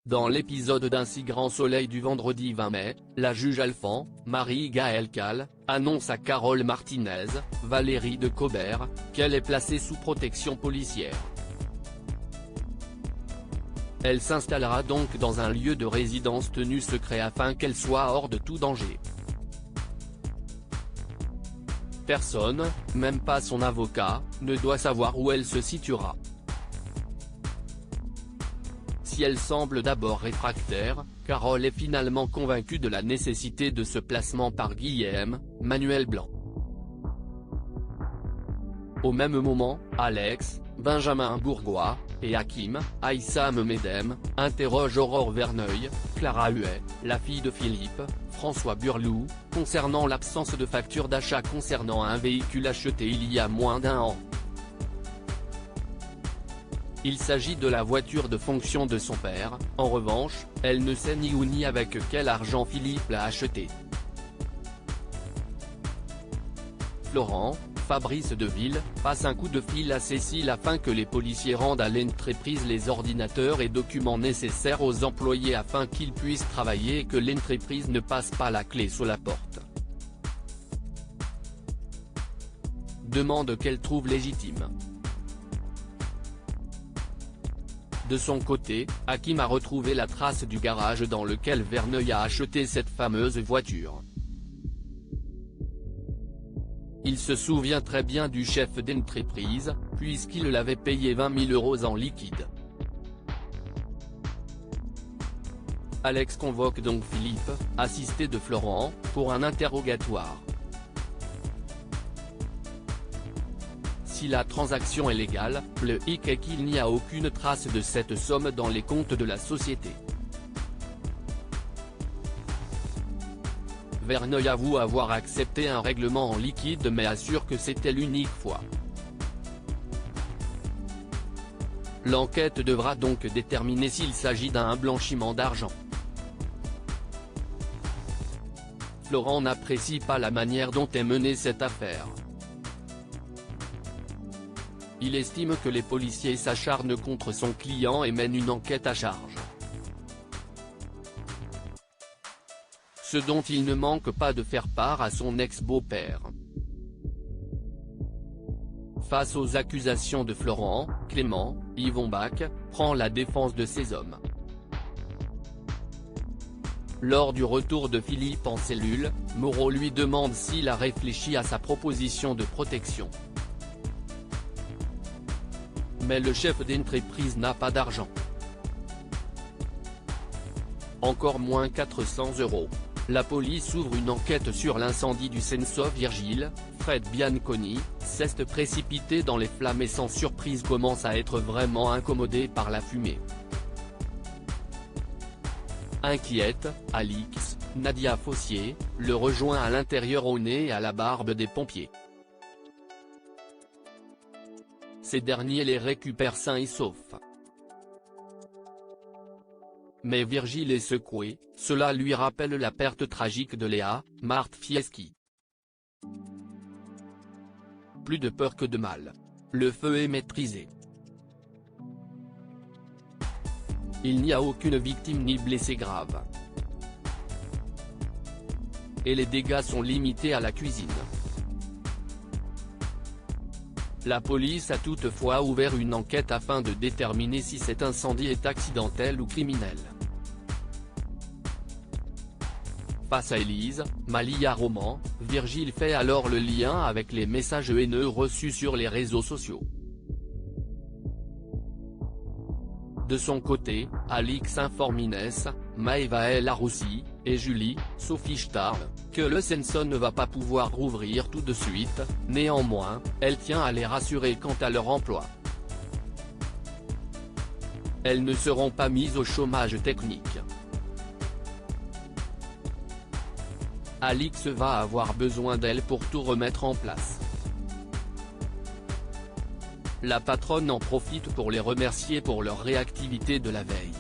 Dans l'épisode d'Un si grand soleil du vendredi 20 mai, la juge Alphand, Marie-Gaëlle Calle, annonce à Carole Martinez, Valérie de Cobert, qu'elle est placée sous protection policière. Elle s'installera donc dans un lieu de résidence tenu secret afin qu'elle soit hors de tout danger. Personne, même pas son avocat, ne doit savoir où elle se situera. Si elle semble d'abord réfractaire, Carole est finalement convaincue de la nécessité de ce placement par Guillaume, Manuel Blanc. Au même moment, Alex, Benjamin Bourgois, et Hakim, Aïssam Medem, interrogent Aurore Verneuil, Clara Huet, la fille de Philippe, François Burlou, concernant l'absence de facture d'achat concernant un véhicule acheté il y a moins d'1 an. Il s'agit de la voiture de fonction de son père. En revanche, elle ne sait ni où ni avec quel argent Philippe l'a acheté. Florent, Fabrice Deville, passe un coup de fil à Cécile afin que les policiers rendent à l'entreprise les ordinateurs et documents nécessaires aux employés afin qu'ils puissent travailler et que l'entreprise ne passe pas la clé sous la porte. Demande qu'elle trouve légitime. De son côté, Hakim a retrouvé la trace du garage dans lequel Verneuil a acheté cette fameuse voiture. Il se souvient très bien du chef d'entreprise, puisqu'il l'avait payé 20 000 € en liquide. Alex convoque donc Philippe, assisté de Florent, pour un interrogatoire. Si la transaction est légale, le hic est qu'il n'y a aucune trace de cette somme dans les comptes de la société. Verneuil avoue avoir accepté un règlement en liquide mais assure que c'était l'unique fois. L'enquête devra donc déterminer s'il s'agit d'un blanchiment d'argent. Florent n'apprécie pas la manière dont est menée cette affaire. Il estime que les policiers s'acharnent contre son client et mènent une enquête à charge. Ce dont il ne manque pas de faire part à son ex-beau-père. Face aux accusations de Florent, Clément, Yvon Bach, prend la défense de ces hommes. Lors du retour de Philippe en cellule, Moreau lui demande s'il a réfléchi à sa proposition de protection. Mais le chef d'entreprise n'a pas d'argent. Encore moins 400 €. La police ouvre une enquête sur l'incendie du Senso Virgile. Fred Bianconi, s'est précipité dans les flammes et sans surprise commence à être vraiment incommodé par la fumée. Inquiète, Alix, Nadia Fossier, le rejoint à l'intérieur au nez et à la barbe des pompiers. Ces derniers les récupèrent sains et saufs. Mais Virgile est secoué, cela lui rappelle la perte tragique de Léa, Marthe Fieschi. Plus de peur que de mal. Le feu est maîtrisé. Il n'y a aucune victime ni blessé grave. Et les dégâts sont limités à la cuisine. La police a toutefois ouvert une enquête afin de déterminer si cet incendie est accidentel ou criminel. Face à Élise, Malia Roman, Virgile fait alors le lien avec les messages haineux reçus sur les réseaux sociaux. De son côté, Alix informe Inès, Maëva El Aroussi, et Julie, Sophie Starr, que le Senso ne va pas pouvoir rouvrir tout de suite. Néanmoins, elle tient à les rassurer quant à leur emploi. Elles ne seront pas mises au chômage technique. Alix va avoir besoin d'elle pour tout remettre en place. La patronne en profite pour les remercier pour leur réactivité de la veille.